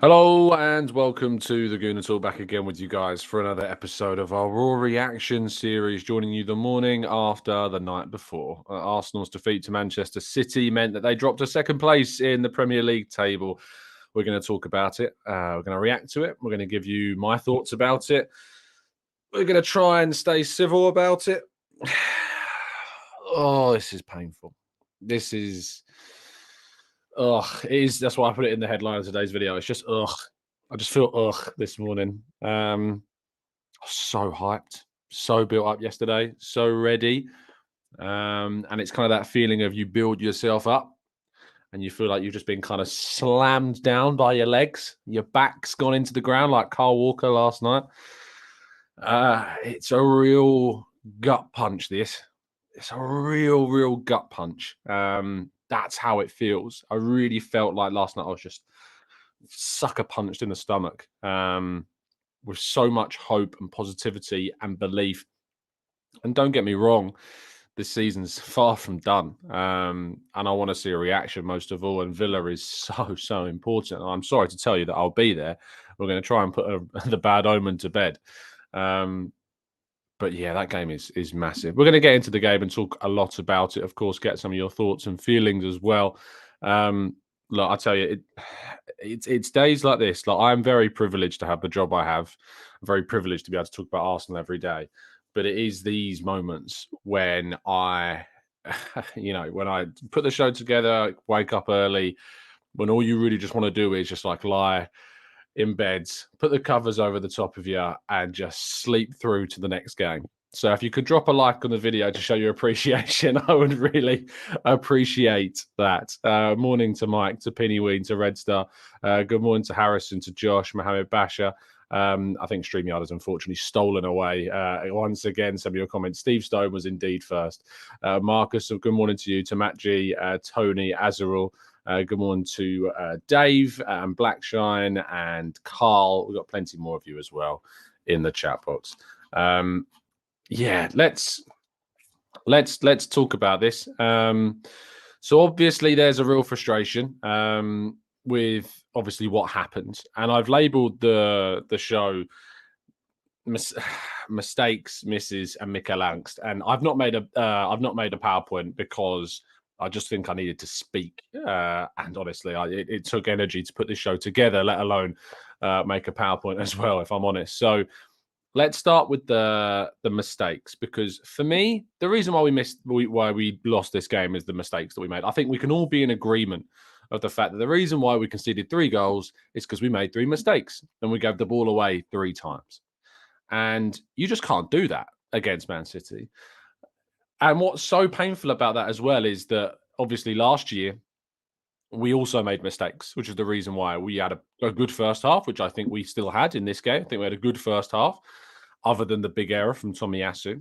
Hello and welcome to the Gooner Talk, back again with you guys for another episode of our Raw Reaction series, joining you the morning after the night before. Arsenal's defeat to Manchester City meant that they dropped to second place in the Premier League table. We're going to talk about it. We're going to react to it. We're going to give you my thoughts about it. We're going to try and stay civil about it. Oh, this is painful. This is... Ugh, it is. That's why I put it in the headline of today's video. It's just ugh. I just feel ugh this morning. So hyped, so built up yesterday, so ready. And it's kind of that feeling of you build yourself up and you feel like you've just been kind of slammed down by your legs. Your back's gone into the ground like Carl Walker last night. It's a real gut punch, this. It's a real gut punch. That's how it feels. I really felt like last night I was just sucker punched in the stomach with so much hope and positivity and belief. And don't get me wrong, this season's far from done. And I want to see a reaction most of all. And Villa is so important. And I'm sorry to tell you that I'll be there. We're going to try and put the bad omen to bed. But yeah, that game is massive. We're going to get into the game and talk a lot about it. Of course, get some of your thoughts and feelings as well. Look, I tell you, it's days like this. Like, I'm very privileged to have the job I have. I'm very privileged to be able to talk about Arsenal every day. But it is these moments when I, when I put the show together, wake up early, when all you really just want to do is just like lie in bed, put the covers over the top of you and just sleep through to the next game. So if you could drop a like on the video to show your appreciation, I would really appreciate that. Morning to Mike, to Pinnyween, to Red Star. Good morning to Harrison, to Josh, Mohammed Basha. I think StreamYard has unfortunately stolen away once again some of your comments. Steve Stone was indeed first. Marcus, good morning to you, to Matt G, Tony, Azarul. Good morning to Dave and Blackshine and Carl. We've got plenty more of you as well in the chat box. Yeah, let's talk about this. So obviously there's a real frustration with obviously what happened, and I've labelled the show mistakes, misses, and Mikel Angst. And I've not made a PowerPoint because I just think I needed to speak. And honestly, it took energy to put this show together, let alone make a PowerPoint as well, if I'm honest. So let's start with the mistakes, because for me, the reason why we lost this game is the mistakes that we made. I think we can all be in agreement of the fact that the reason why we conceded 3 goals is because we made 3 mistakes and we gave the ball away 3 times. And you just can't do that against Man City. And what's so painful about that as well is that obviously last year we also made mistakes, which is the reason why we had a good first half, which I think we still had in this game. I think we had a good first half, other than the big error from Tomiyasu.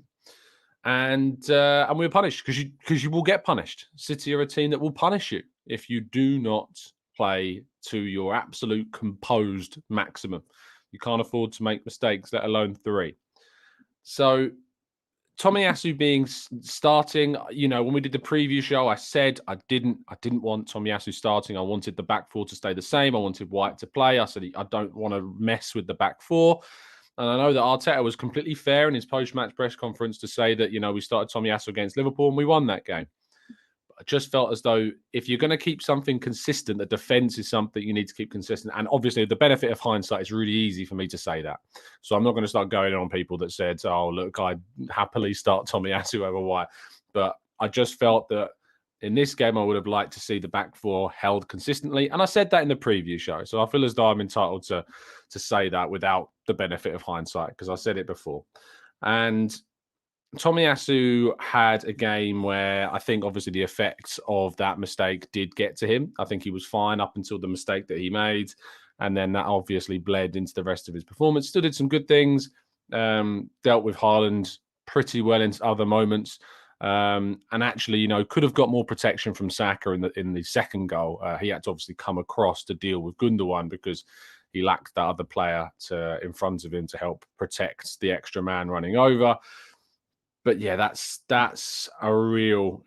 And we were punished because you will get punished. City are a team that will punish you if you do not play to your absolute composed maximum. You can't afford to make mistakes, let alone 3. So Tomiyasu being starting, when we did the preview show, I said I didn't want Tomiyasu starting. I wanted the back 4 to stay the same. I wanted White to play. I said I don't want to mess with the back 4. And I know that Arteta was completely fair in his post-match press conference to say that, we started Tomiyasu against Liverpool and we won that game. I just felt as though if you're going to keep something consistent, the defense is something you need to keep consistent. And obviously, the benefit of hindsight, is really easy for me to say that. So I'm not going to start going on people that said, oh, look, I'd happily start Tomiyasu over White. But I just felt that in this game, I would have liked to see the back 4 held consistently. And I said that in the preview show. So I feel as though I'm entitled to say that without the benefit of hindsight, because I said it before. And Tomiyasu had a game where I think obviously the effects of that mistake did get to him. I think he was fine up until the mistake that he made. And then that obviously bled into the rest of his performance. Still did some good things. Dealt with Haaland pretty well in other moments. And actually, could have got more protection from Saka in the second goal. He had to obviously come across to deal with Gundogan because he lacked that other player in front of him to help protect the extra man running over. But yeah, that's a real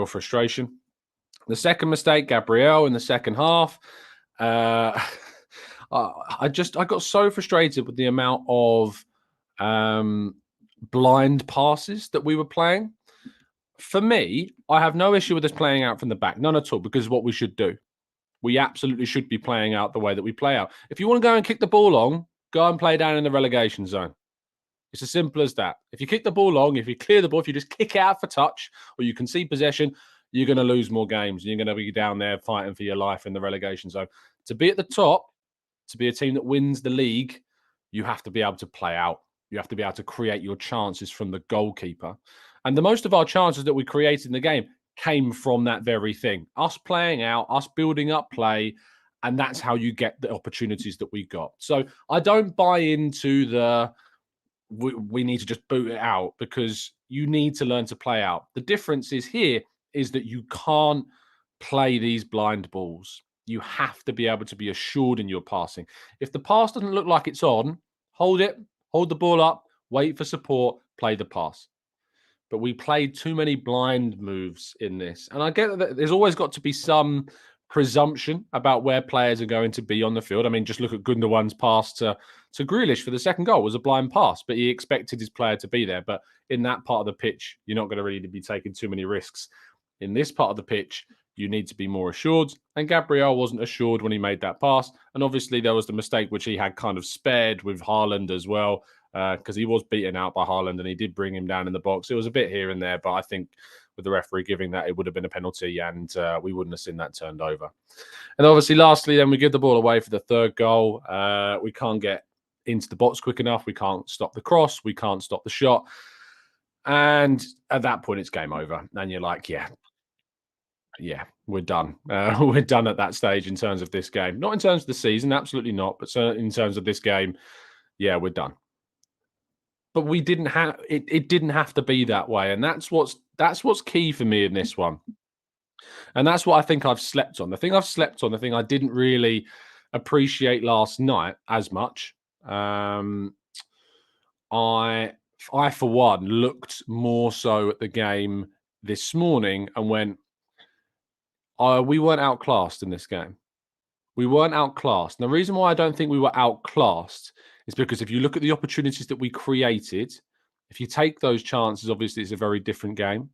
frustration. The second mistake, Gabriel, in the second half. I got so frustrated with the amount of blind passes that we were playing. For me, I have no issue with us playing out from the back, none at all, because what we should do. We absolutely should be playing out the way that we play out. If you want to go and kick the ball long, go and play down in the relegation zone. It's as simple as that. If you kick the ball long, if you clear the ball, if you just kick it out for touch, or you concede possession, you're going to lose more games. You're going to be down there fighting for your life in the relegation zone. To be at the top, to be a team that wins the league, you have to be able to play out. You have to be able to create your chances from the goalkeeper. And the most of our chances that we created in the game came from that very thing. Us playing out, us building up play, and that's how you get the opportunities that we got. So I don't buy into the we need to just boot it out, because you need to learn to play out. The difference is here is that you can't play these blind balls. You have to be able to be assured in your passing. If the pass doesn't look like it's on, hold it, hold the ball up, wait for support, play the pass. But we played too many blind moves in this. And I get that there's always got to be some presumption about where players are going to be on the field. I mean, just look at Gundogan's pass to Grealish for the second goal. It was a blind pass, but he expected his player to be there. But in that part of the pitch, you're not going to really be taking too many risks. In this part of the pitch, you need to be more assured. And Gabriel wasn't assured when he made that pass. And obviously, there was the mistake which he had kind of spared with Haaland as well, because he was beaten out by Haaland and he did bring him down in the box. It was a bit here and there, but I think with the referee giving that, it would have been a penalty and we wouldn't have seen that turned over. And obviously, lastly, then we give the ball away for the third goal. We can't get into the box quick enough. We can't stop the cross. We can't stop the shot. And at that point, it's game over. And you're like, yeah, we're done. We're done at that stage in terms of this game. Not in terms of the season, absolutely not. But certainly in terms of this game, yeah, we're done. But we didn't have it. It didn't have to be that way, and that's what's key for me in this one. And that's what I think I've slept on. The thing I've slept on, the thing I didn't really appreciate last night as much. I for one looked more so at the game this morning and went, we weren't outclassed in this game. We weren't outclassed. And the reason why I don't think we were outclassed is because if you look at the opportunities that we created, if you take those chances, obviously it's a very different game.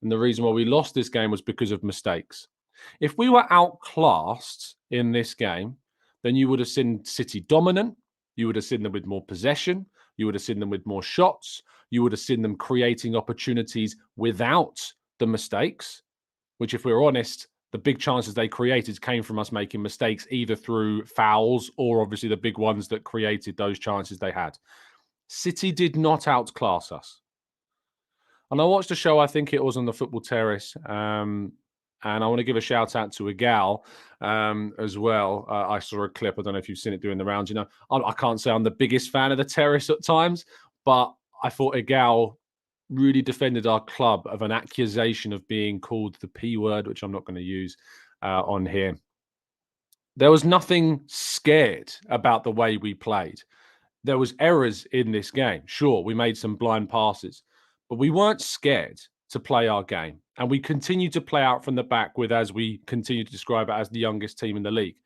And the reason why we lost this game was because of mistakes. If we were outclassed in this game, then you would have seen City dominant. You would have seen them with more possession. You would have seen them with more shots. You would have seen them creating opportunities without the mistakes, which, if we're honest, the big chances they created came from us making mistakes, either through fouls or obviously the big ones that created those chances they had. City did not outclass us. And I watched a show, I think it was on the Football Terrace, and I want to give a shout out to Eurgh as well. I saw a clip. I don't know if you've seen it doing the rounds. You know, I can't say I'm the biggest fan of the Terrace at times, but I thought Eurgh really defended our club of an accusation of being called the P word, which I'm not going to use on here. There was nothing scared about the way we played. There was errors in this game. Sure, we made some blind passes, but we weren't scared to play our game. And we continued to play out from the back with, as we continue to describe it, as the youngest team in the league.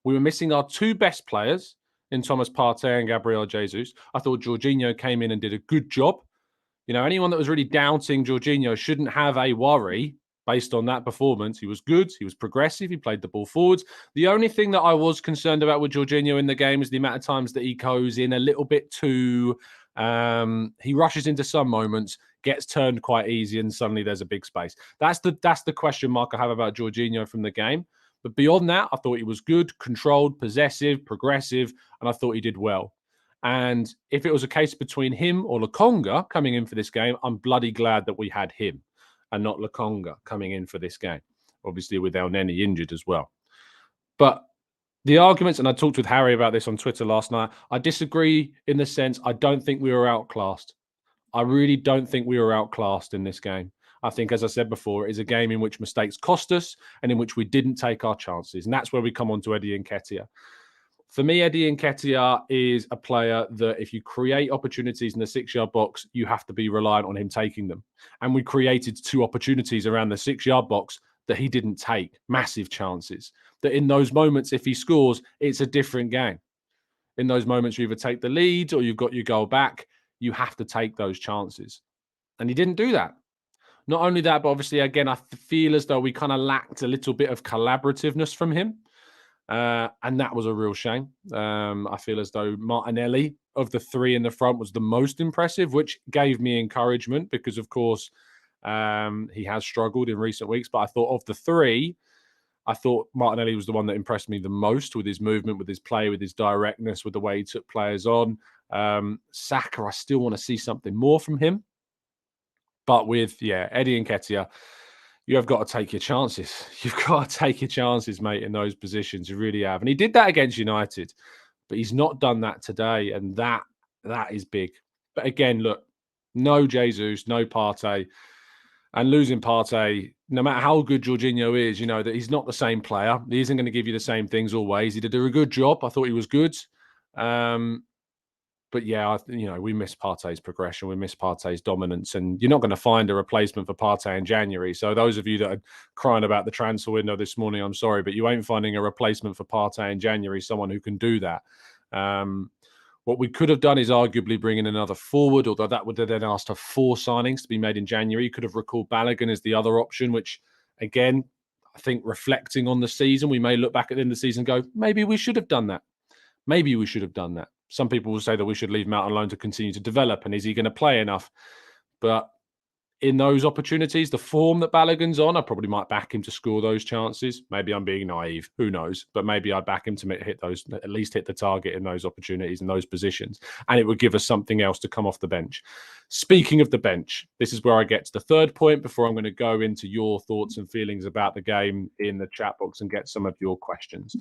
We were missing our two best players in Thomas Partey and Gabriel Jesus. I thought Jorginho came in and did a good job. You know, anyone that was really doubting Jorginho shouldn't have a worry based on that performance. He was good. He was progressive. He played the ball forwards. The only thing that I was concerned about with Jorginho in the game is the amount of times that he goes in a little bit too... he rushes into some moments, gets turned quite easy, and suddenly there's a big space. That's the question mark I have about Jorginho from the game. But beyond that, I thought he was good, controlled, possessive, progressive, and I thought he did well. And if it was a case between him or Lokonga coming in for this game, I'm bloody glad that we had him and not Lokonga coming in for this game. Obviously, with El Neni injured as well. But the arguments, and I talked with Harry about this on Twitter last night, I disagree in the sense I don't think we were outclassed. I really don't think we were outclassed in this game. I think, as I said before, it is a game in which mistakes cost us and in which we didn't take our chances. And that's where we come on to Eddie Nketiah. For me, Eddie Nketiah is a player that if you create opportunities in the 6-yard box, you have to be reliant on him taking them. And we created 2 opportunities around the 6-yard box that he didn't take massive chances. That in those moments, if he scores, it's a different game. In those moments, you either take the lead or you've got your goal back. You have to take those chances. And he didn't do that. Not only that, but obviously, again, I feel as though we kind of lacked a little bit of collaborativeness from him. And that was a real shame. I feel as though Martinelli, of the three in the front, was the most impressive, which gave me encouragement because, of course, he has struggled in recent weeks. But I thought of the three, I thought Martinelli was the one that impressed me the most with his movement, with his play, with his directness, with the way he took players on. Saka, I still want to see something more from him. But with, Eddie Nketiah, you have got to take your chances. You've got to take your chances, mate, in those positions. You really have. And he did that against United, but he's not done that today. And that is big. But again, look, no Jesus, no Partey. And losing Partey, no matter how good Jorginho is, you know, that he's not the same player. He isn't going to give you the same things always. He did a good job. I thought he was good. But yeah, we miss Partey's progression. We miss Partey's dominance. And you're not going to find a replacement for Partey in January. So those of you that are crying about the transfer window this morning, I'm sorry, but you ain't finding a replacement for Partey in January, someone who can do that. What we could have done is arguably bring in another forward, although that would have then asked for 4 signings to be made in January. You could have recalled Balogun as the other option, which, again, I think reflecting on the season, we may look back at the end of the season and go, maybe we should have done that. Maybe we should have done that. Some people will say that we should leave him out on loan to continue to develop, and is he going to play enough? But in those opportunities, the form that Balogun's on, I probably might back him to score those chances. Maybe I'm being naive. Who knows? But maybe I'd back him to hit those, at least hit the target in those opportunities, in those positions. And it would give us something else to come off the bench. Speaking of the bench, this is where I get to the third point before I'm going to go into your thoughts and feelings about the game in the chat box and get some of your questions.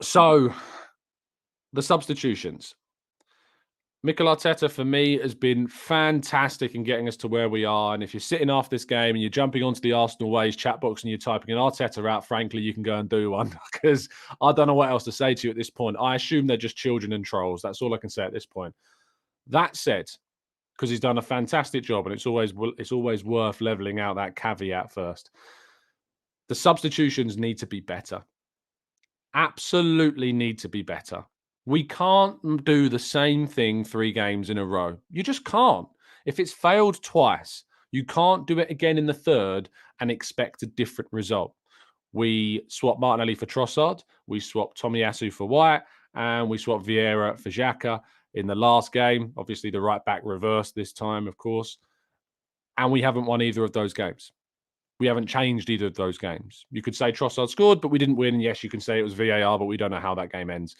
So the substitutions. Mikel Arteta, for me, has been fantastic in getting us to where we are. And if you're sitting after this game and you're jumping onto the Arsenal Ways chat box and you're typing an Arteta out, frankly, you can go and do one because I don't know what else to say to you at this point. I assume they're just children and trolls. That's all I can say at this point. That said, because he's done a fantastic job and it's always worth leveling out that caveat first. The substitutions need to be better. Absolutely need to be better. We can't do the same thing 3 games in a row. You just can't. If it's failed twice, you can't do it again in the third and expect a different result. We swapped Martinelli for Trossard. We swapped Tomiyasu for White. And we swapped Vieira for Xhaka in the last game. Obviously, the right back reversed this time, of course. And we haven't won either of those games. We haven't changed either of those games. You could say Trossard scored, but we didn't win. Yes, you can say it was VAR, but we don't know how that game ends.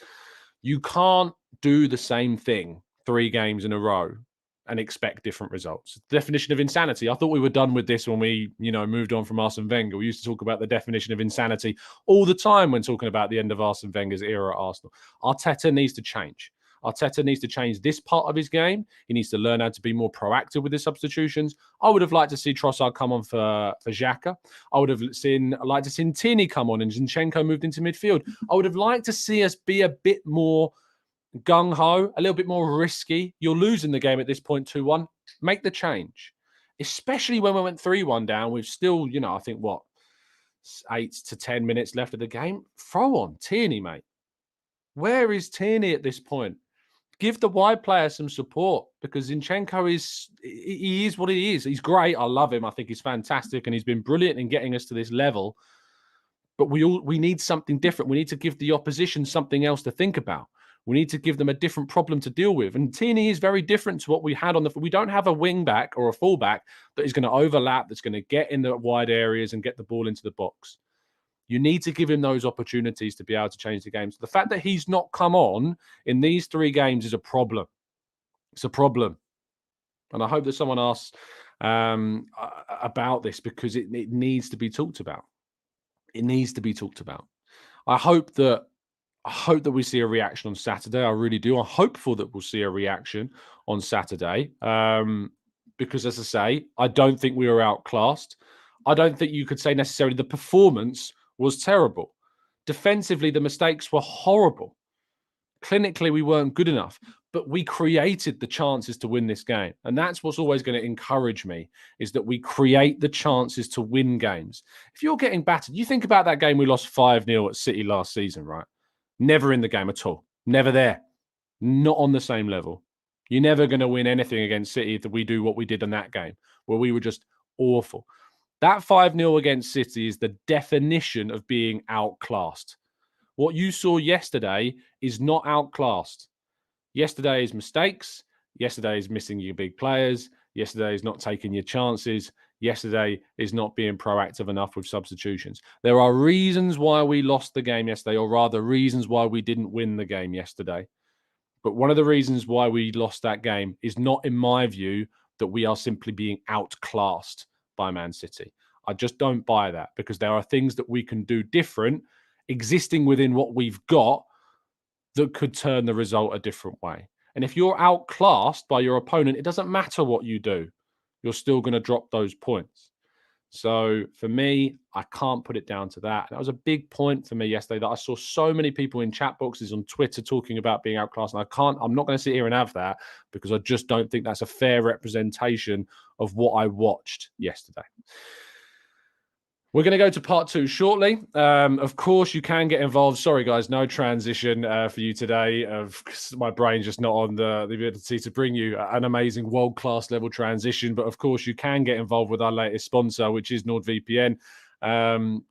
You can't do the same thing 3 games in a row and expect different results. Definition of insanity. I thought we were done with this when we, moved on from Arsene Wenger. We used to talk about the definition of insanity all the time when talking about the end of Arsene Wenger's era at Arsenal. Arteta needs to change. Arteta needs to change this part of his game. He needs to learn how to be more proactive with his substitutions. I would have liked to see Trossard come on for Xhaka. I would have liked to see Tierney come on and Zinchenko moved into midfield. I would have liked to see us be a bit more gung-ho, a little bit more risky. You're losing the game at this point 2-1. Make the change. Especially when we went 3-1 down. We've still, I think, 8 to 10 minutes left of the game. Throw on Tierney, mate. Where is Tierney at this point? Give the wide player some support because Zinchenko is what he is. He's great. I love him. I think he's fantastic and he's been brilliant in getting us to this level. But we need something different. We need to give the opposition something else to think about. We need to give them a different problem to deal with. And Tierney is very different to what we had on we don't have a wing back or a full back that is going to overlap, that's going to get in the wide areas and get the ball into the box. You need to give him those opportunities to be able to change the game. So the fact that he's not come on in these 3 games is a problem. It's a problem. And I hope that someone asks about this because it needs to be talked about. It needs to be talked about. I hope that we see a reaction on Saturday. I really do. I'm hopeful that we'll see a reaction on Saturday. Because as I say, I don't think we were outclassed. I don't think you could say necessarily the performance was terrible. Defensively, the mistakes were horrible. Clinically, we weren't good enough. but we created the chances to win this game. And that's what's always going to encourage me, is that we create the chances to win games. If you're getting battered, you think about that game we lost 5-0 at City last season, right? Never in the game at all. Never there. Not on the same level. You're never going to win anything against City if we do what we did in that game, where we were just awful. That 5-0 against City is the definition of being outclassed. What you saw yesterday is not outclassed. Yesterday is mistakes. Yesterday is missing your big players. Yesterday is not taking your chances. Yesterday is not being proactive enough with substitutions. There are reasons why we lost the game yesterday, or rather reasons why we didn't win the game yesterday. But one of the reasons why we lost that game is not, in my view, that we are simply being outclassed by Man City. I just don't buy that, because there are things that we can do different, existing within what we've got, that could turn the result a different way. And if you're outclassed by your opponent, it doesn't matter what you do. You're still going to drop those points. So for me, I can't put it down to that. That was a big point for me yesterday, that I saw so many people in chat boxes on Twitter talking about being outclassed. And I'm not going to sit here and have that, because I just don't think that's a fair representation of what I watched yesterday. We're going to go to part 2 shortly. Of course, you can get involved. Sorry, guys, no transition for you today. My brain's just not on the ability to bring you an amazing world-class level transition. But of course, you can get involved with our latest sponsor, which is NordVPN.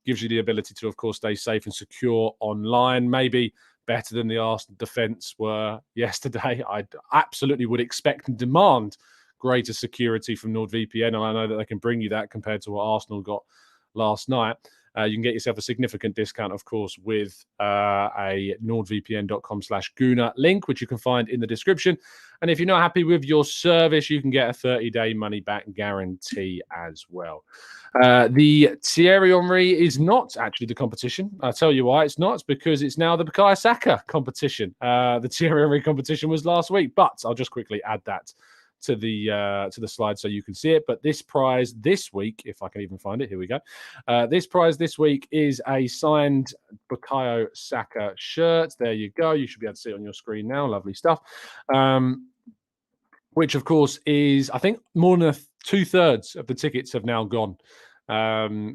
Gives you the ability to, of course, stay safe and secure online. Maybe better than the Arsenal defence were yesterday. I absolutely would expect and demand greater security from NordVPN. And I know that they can bring you that compared to what Arsenal got last night. You can get yourself a significant discount, of course, with a nordvpn.com/Gooner link, which you can find in the description. And if you're not happy with your service, you can get a 30-day money-back guarantee as well. The Thierry Henry is not actually the competition. I'll tell you why it's not. It's because it's now the Bukayo Saka competition. The Thierry Henry competition was last week, but I'll just quickly add that to the slide so you can see it. But this prize this week, if I can even find it, here we go. This prize this week is a signed Bukayo Saka shirt. There you go. You should be able to see it on your screen now. Lovely stuff. Which, of course, is, I think, more than 2/3 of the tickets have now gone.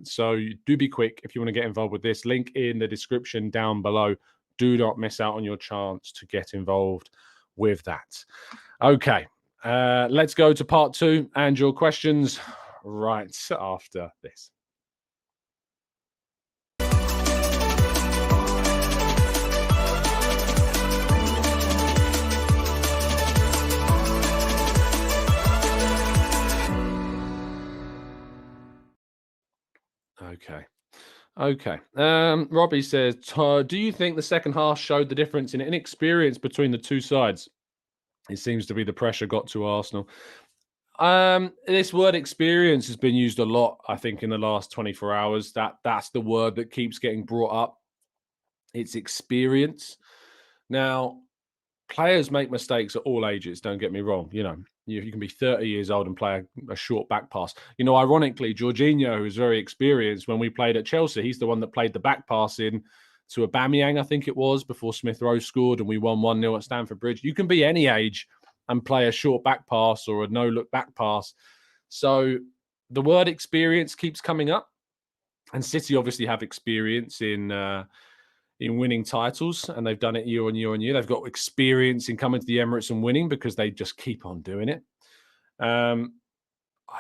So do be quick if you want to get involved with this. Link in the description down below. Do not miss out on your chance to get involved with that. Okay. Let's go to part 2 and your questions right after this. Okay. Robbie says, do you think the second half showed the difference in inexperience between the two sides? It seems to be the pressure got to Arsenal. This word experience has been used a lot, I think, in the last 24 hours. That's the word that keeps getting brought up. It's experience. Now, players make mistakes at all ages, don't get me wrong. You know, you can be 30 years old and play a short back pass. You know, ironically, Jorginho, who's very experienced, when we played at Chelsea, he's the one that played the back pass in to Aubameyang, I think it was, before Smith Rowe scored and we won 1-0 at Stamford Bridge. You can be any age and play a short back pass or a no-look back pass. So the word experience keeps coming up. And City obviously have experience in winning titles, and they've done it year on year on year. They've got experience in coming to the Emirates and winning because they just keep on doing it.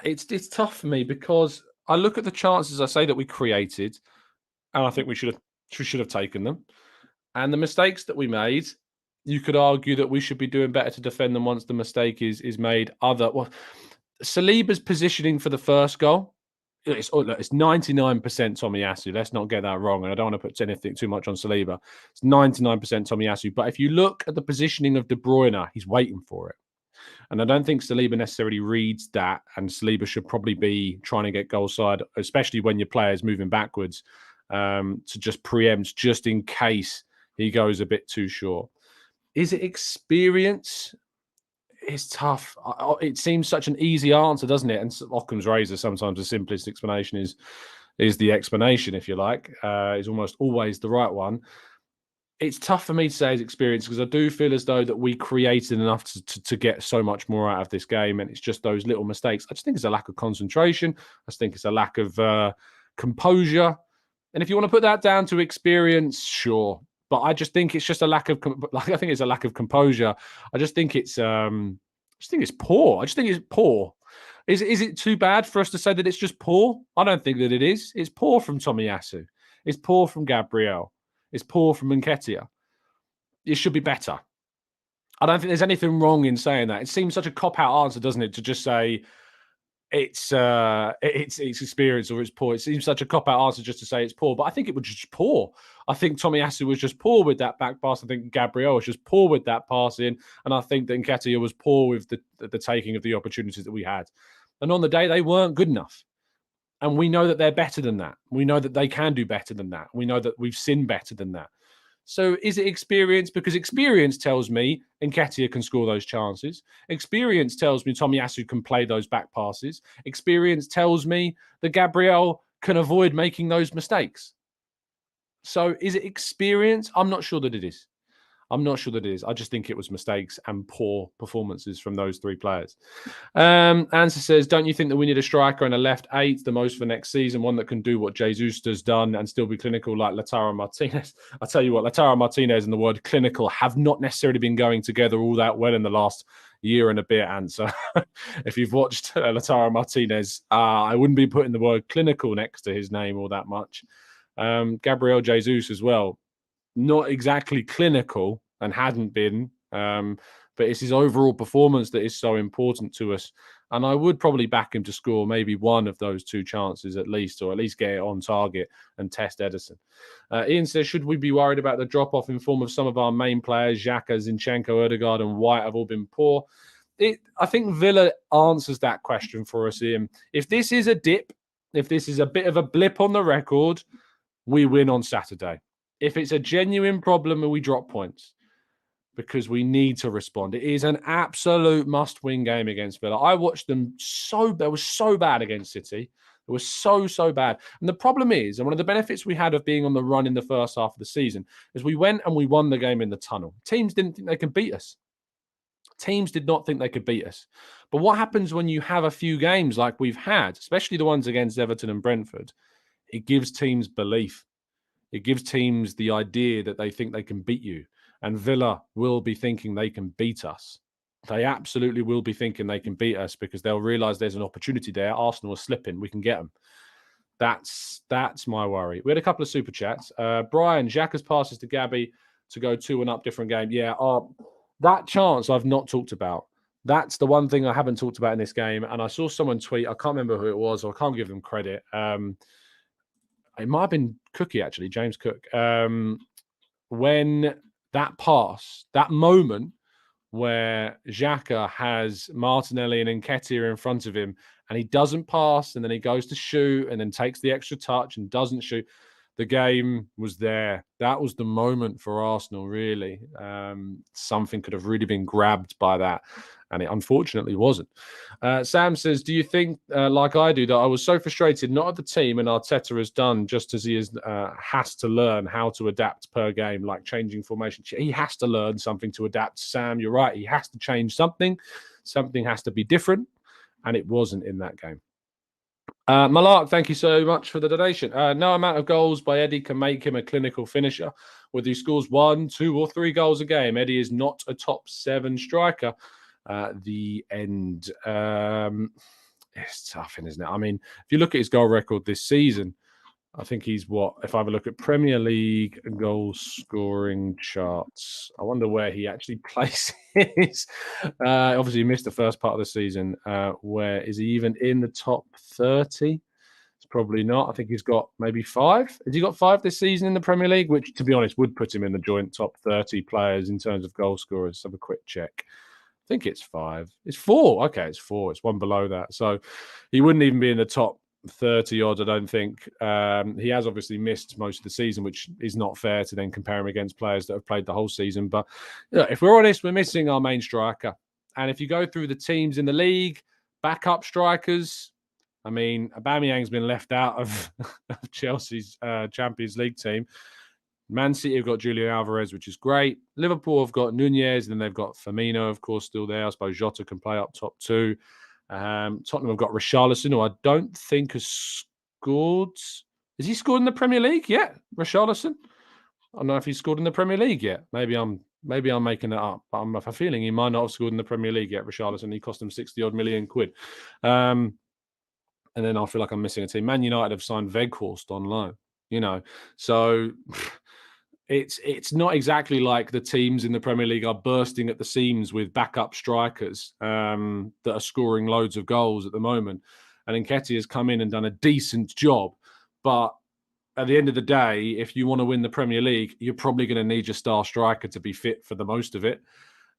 It's tough for me because I look at the chances I say that we created, and I think we should have taken them. And the mistakes that we made, you could argue that we should be doing better to defend them once the mistake is made. Saliba's positioning for the first goal, it's 99% Tomiyasu. Let's not get that wrong. And I don't want to put anything too much on Saliba. It's 99% Tomiyasu. But if you look at the positioning of De Bruyne, he's waiting for it. And I don't think Saliba necessarily reads that. And Saliba should probably be trying to get goal side, especially when your player is moving backwards, to just preempt just in case he goes a bit too short. Is it experience? It's tough. It seems such an easy answer, doesn't it? And Occam's razor, sometimes the simplest explanation is the explanation, if you like. Is almost always the right one. it's tough for me to say his experience because I do feel as though that we created enough to get so much more out of this game, and it's just those little mistakes. I just think it's a lack of concentration. I just think it's a lack of composure. And if you want to put that down to experience, sure. But I just think it's just a lack of, like, I think it's a lack of composure. I just think it's, poor. I just think it's poor. Is it too bad for us to say that it's just poor? I don't think that it is. It's poor from Tomiyasu. It's poor from Gabriel. It's poor from Nketiah. It should be better. I don't think there's anything wrong in saying that. It seems such a cop-out answer, doesn't it, to just say it's experience or it's poor. It seems such a cop-out answer just to say it's poor, but I think it was just poor. I think Tomiyasu was just poor with that back pass. I think Gabriel was just poor with that passing, and I think that Nketiah was poor with the taking of the opportunities that we had. And on the day, they weren't good enough. And we know that they're better than that. We know that they can do better than that. We know that we've seen better than that. So is it experience? Because experience tells me Nketiah can score those chances. Experience tells me Tomiyasu can play those back passes. Experience tells me that Gabriel can avoid making those mistakes. So is it experience? I'm not sure that it is. I'm not sure that it is. I just think it was mistakes and poor performances from those three players. Answer says, don't you think that we need a striker and a left eight, the most for next season, one that can do what Jesus has done and still be clinical like Lautaro Martinez? I tell you what, Lautaro Martinez and the word clinical have not necessarily been going together all that well in the last year and a bit. And so if you've watched Lautaro Martinez, I wouldn't be putting the word clinical next to his name all that much. Gabriel Jesus as well. Not exactly clinical and hadn't been, but it's his overall performance that is so important to us. And I would probably back him to score maybe one of those two chances at least, or at least get it on target and test Ederson. Ian says, should we be worried about the drop-off in form of some of our main players? Xhaka, Zinchenko, Ødegaard and White have all been poor. I think Villa answers that question for us, Ian. If this is a dip, if this is a bit of a blip on the record, we win on Saturday. If it's a genuine problem and we drop points, because we need to respond. It is an absolute must-win game against Villa. I watched them they were so bad against City. It was so bad. And the problem is, and one of the benefits we had of being on the run in the first half of the season, is we went and we won the game in the tunnel. Teams didn't think they could beat us. Teams did not think they could beat us. But what happens when you have a few games like we've had, especially the ones against Everton and Brentford? It gives teams belief. It gives teams the idea that they think they can beat you. And Villa will be thinking they can beat us. They absolutely will be thinking they can beat us because they'll realise there's an opportunity there. Arsenal are slipping. We can get them. That's my worry. We had a couple of super chats. Brian, Xhaka's passes to Gabby to go 2-1 up, different game. Yeah, that chance I've not talked about. That's the one thing I haven't talked about in this game. And I saw someone tweet, I can't remember who it was, or I can't give them credit. It might have been Cookie, actually, James Cook. When that pass, that moment where Xhaka has Martinelli and Nketiah in front of him, and he doesn't pass, and then he goes to shoot, and then takes the extra touch and doesn't shoot. The game was there. That was the moment for Arsenal, really. Something could have really been grabbed by that, and it unfortunately wasn't. Sam says, do you think, like I do, that I was so frustrated, not at the team and Arteta has done, just as he has to learn how to adapt per game, like changing formation. He has to learn something to adapt. Sam, you're right. He has to change something. Something has to be different, and it wasn't in that game. Malark, thank you so much for the donation. No amount of goals by Eddie can make him a clinical finisher. Whether he scores 1, 2 or 3 goals a game, Eddie is not a top 7 striker. The end. It's tough, isn't it? I mean, if you look at his goal record this season, I think he's if I have a look at Premier League goal scoring charts, I wonder where he actually places. Obviously, he missed the first part of the season. Where is he even in the top 30? It's probably not. I think he's got maybe 5. Has he got 5 this season in the Premier League? Which, to be honest, would put him in the joint top 30 players in terms of goal scorers. Let's have a quick check. I think it's 5. It's 4. Okay, it's 4. It's one below that. So he wouldn't even be in the top 30 odd, I don't think. He has obviously missed most of the season, which is not fair to then compare him against players that have played the whole season. But if we're honest, we're missing our main striker. And if you go through the teams in the league, backup strikers, I mean, Aubameyang's been left out of Chelsea's Champions League team. Man City have got Julian Alvarez, which is great. Liverpool have got Nunez, and then they've got Firmino, of course, still there. I suppose Jota can play up top too. Tottenham have got Richarlison, who I don't think has scored. Has he scored in the Premier League yet? Richarlison? I don't know if he's scored in the Premier League yet. Maybe I'm making it up, but I'm a feeling he might not have scored in the Premier League yet. Richarlison, he cost him 60-odd million quid. And then I feel like I'm missing a team. Man United have signed Weghorst on loan. So it's not exactly like the teams in the Premier League are bursting at the seams with backup strikers that are scoring loads of goals at the moment. And Nketiah has come in and done a decent job. But at the end of the day, if you want to win the Premier League, you're probably going to need your star striker to be fit for the most of it.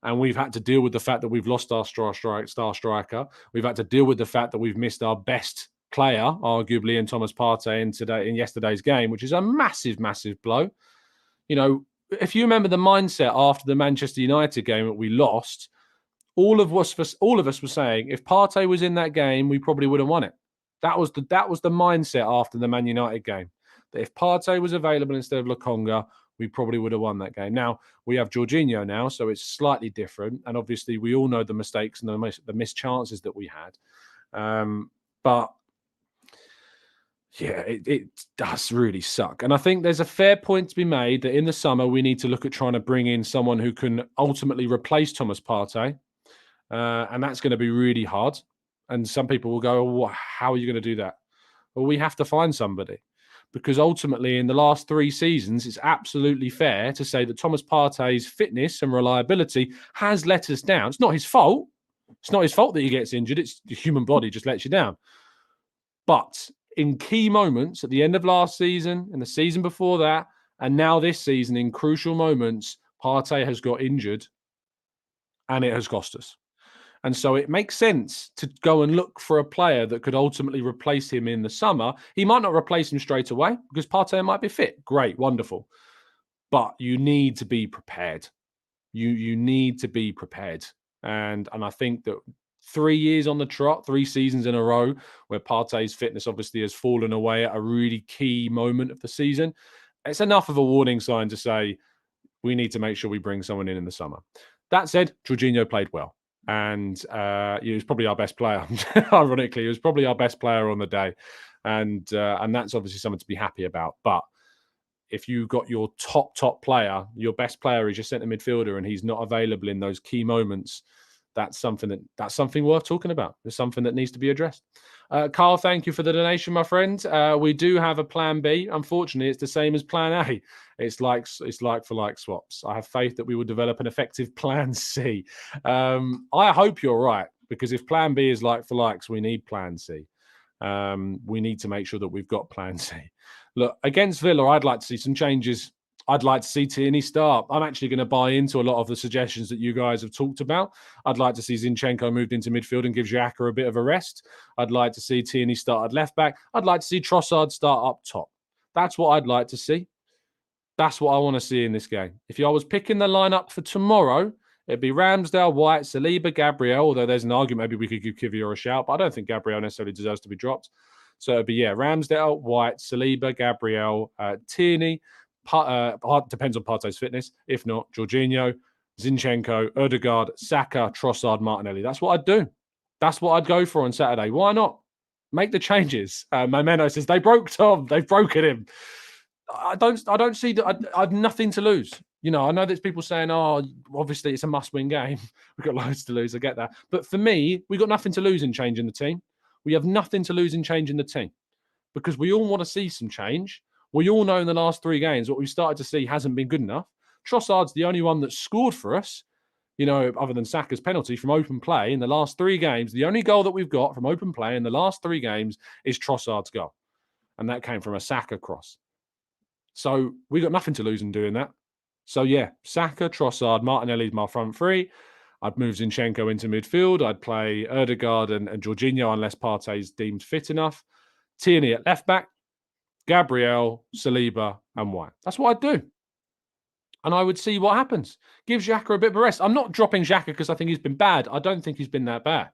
And we've had to deal with the fact that we've lost our star striker. We've had to deal with the fact that we've missed our best player, arguably, in Thomas Partey in yesterday's game, which is a massive, massive blow. If you remember the mindset after the Manchester United game that we lost, all of us were saying if Partey was in that game, we probably would have won it. That was the mindset after the Man United game. That if Partey was available instead of Lokonga, we probably would have won that game. Now, we have Jorginho now, so it's slightly different. And obviously, we all know the mistakes and the missed chances that we had. But yeah, it does really suck. And I think there's a fair point to be made that in the summer, we need to look at trying to bring in someone who can ultimately replace Thomas Partey. And that's going to be really hard. And some people will go, well, how are you going to do that? Well, we have to find somebody. Because ultimately, in the last 3 seasons, it's absolutely fair to say that Thomas Partey's fitness and reliability has let us down. It's not his fault. It's not his fault that he gets injured. It's the human body just lets you down. But in key moments at the end of last season, and the season before that, and now this season, in crucial moments, Partey has got injured and it has cost us. And so it makes sense to go and look for a player that could ultimately replace him in the summer. He might not replace him straight away because Partey might be fit. Great, wonderful. But you need to be prepared. You need to be prepared. And I think that 3 years on the trot, 3 seasons in a row, where Partey's fitness obviously has fallen away at a really key moment of the season, it's enough of a warning sign to say we need to make sure we bring someone in the summer. That said, Jorginho played well. And he was probably our best player. Ironically, he was probably our best player on the day. And that's obviously something to be happy about. But if you got your top player, your best player is your centre midfielder, and he's not available in those key moments, that's something worth talking about. It's something that needs to be addressed. Carl, thank you for the donation, my friend. We do have a plan B. Unfortunately, it's the same as plan A. It's like for like swaps. I have faith that we will develop an effective plan C. I hope you're right, because if plan B is like for likes, we need plan C. We need to make sure that we've got plan C. Look, against Villa, I'd like to see some changes. I'd like to see Tierney start. I'm actually going to buy into a lot of the suggestions that you guys have talked about. I'd like to see Zinchenko moved into midfield and give Xhaka a bit of a rest. I'd like to see Tierney start at left back. I'd like to see Trossard start up top. That's what I'd like to see. That's what I want to see in this game. If I was picking the lineup for tomorrow, it'd be Ramsdale, White, Saliba, Gabriel, although there's an argument maybe we could give Kivior a shout, but I don't think Gabriel necessarily deserves to be dropped. So it'd be, Ramsdale, White, Saliba, Gabriel, Tierney. Depends on Partey's fitness. If not, Jorginho, Zinchenko, Eurgh, Saka, Trossard, Martinelli. That's what I'd do. That's what I'd go for on Saturday. Why not? Make the changes. Memento says they broke Tom. They've broken him. I don't see that. I've nothing to lose. I know there's people saying, "Oh, obviously it's a must-win game. We've got loads to lose." I get that, but for me, we've got nothing to lose in changing the team. We have nothing to lose in changing the team because we all want to see some change. We all know in the last 3 games what we've started to see hasn't been good enough. Trossard's the only one that scored for us, other than Saka's penalty from open play in the last 3 games. The only goal that we've got from open play in the last 3 games is Trossard's goal. And that came from a Saka cross. So we got nothing to lose in doing that. So yeah, Saka, Trossard, Martinelli's my front 3. I'd move Zinchenko into midfield. I'd play Eurgh and Jorginho unless Partey's deemed fit enough. Tierney at left back. Gabriel, Saliba, and White. That's what I'd do. And I would see what happens. Give Xhaka a bit of a rest. I'm not dropping Xhaka because I think he's been bad. I don't think he's been that bad.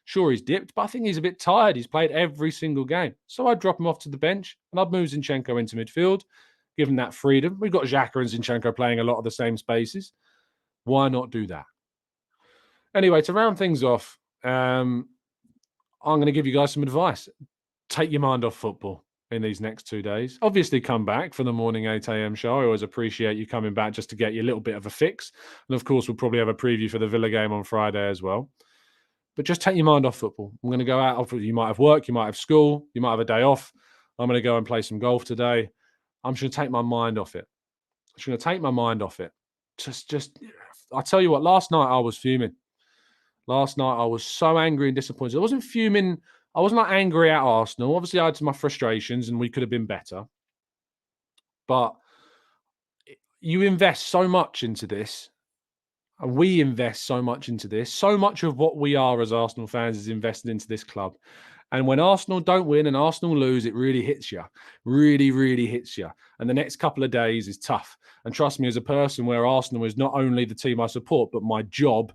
Sure, he's dipped, but I think he's a bit tired. He's played every single game. So I'd drop him off to the bench and I'd move Zinchenko into midfield. give them that freedom. We've got Xhaka and Zinchenko playing a lot of the same spaces. Why not do that? Anyway, to round things off, I'm going to give you guys some advice. Take your mind off football in these next 2 days. Obviously, come back for the morning 8 a.m. show. I always appreciate you coming back just to get you a little bit of a fix. And of course, we'll probably have a preview for the Villa game on Friday as well. But just take your mind off football. I'm going to go out. You might have work, you might have school, you might have a day off. I'm going to go and play some golf today. I'm just going to take my mind off it. I'm just going to take my mind off it. I'll tell you what, last night I was fuming. Last night I was so angry and disappointed. I wasn't fuming. I wasn't like angry at Arsenal. Obviously, I had my frustrations and we could have been better. But you invest so much into this. And we invest so much into this. So much of what we are as Arsenal fans is invested into this club. And when Arsenal don't win and Arsenal lose, it really hits you. Really, really hits you. And the next couple of days is tough. And trust me, as a person where Arsenal is not only the team I support, but my job,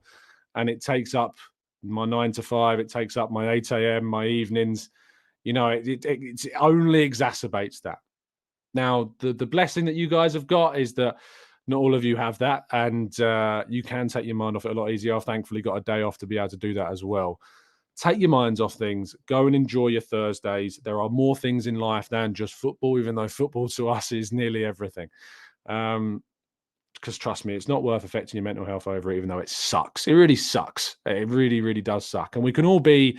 and it takes up my 9 to 5, it takes up my 8 a.m., my evenings, it only exacerbates that. Now, the blessing that you guys have got is that not all of you have that, and you can take your mind off it a lot easier. I've thankfully got a day off to be able to do that as well. Take your minds off things. Go and enjoy your Thursdays. There are more things in life than just football, even though football to us is nearly everything. Because trust me, it's not worth affecting your mental health over it, even though it sucks. It really sucks. It really, really does suck. And we can all be,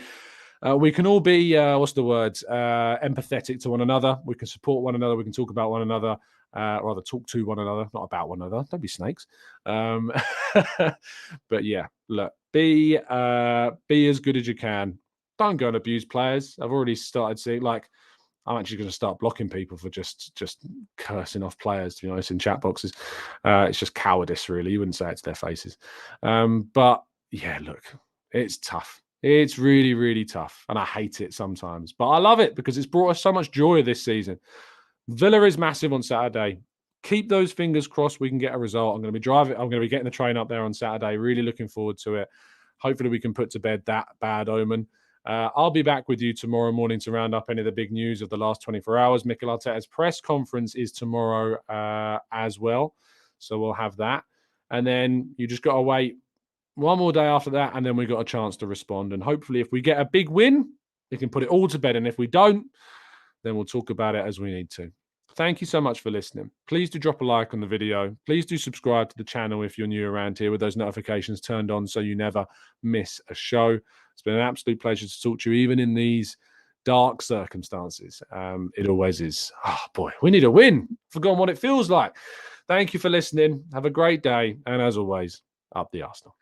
empathetic to one another. We can support one another. We can talk about one another. Rather talk to one another, not about one another. Don't be snakes. But yeah, look, be as good as you can. Don't go and abuse players. I've already started seeing, I'm actually going to start blocking people for just cursing off players, to be honest, in chat boxes. It's just cowardice, really. You wouldn't say it to their faces. But yeah, look, it's tough. It's really, really tough. And I hate it sometimes. But I love it because it's brought us so much joy this season. Villa is massive on Saturday. Keep those fingers crossed we can get a result. I'm going to be getting the train up there on Saturday. Really looking forward to it. Hopefully we can put to bed that bad omen. I'll be back with you tomorrow morning to round up any of the big news of the last 24 hours. Mikel Arteta's press conference is tomorrow as well. So we'll have that. And then you just got to wait one more day after that, and then we got a chance to respond. And hopefully if we get a big win, we can put it all to bed. And if we don't, then we'll talk about it as we need to. Thank you so much for listening. Please do drop a like on the video. Please do subscribe to the channel if you're new around here with those notifications turned on so you never miss a show. It's been an absolute pleasure to talk to you, even in these dark circumstances. It always is. Oh, boy, we need a win. Forgotten what it feels like. Thank you for listening. Have a great day. And as always, up the Arsenal.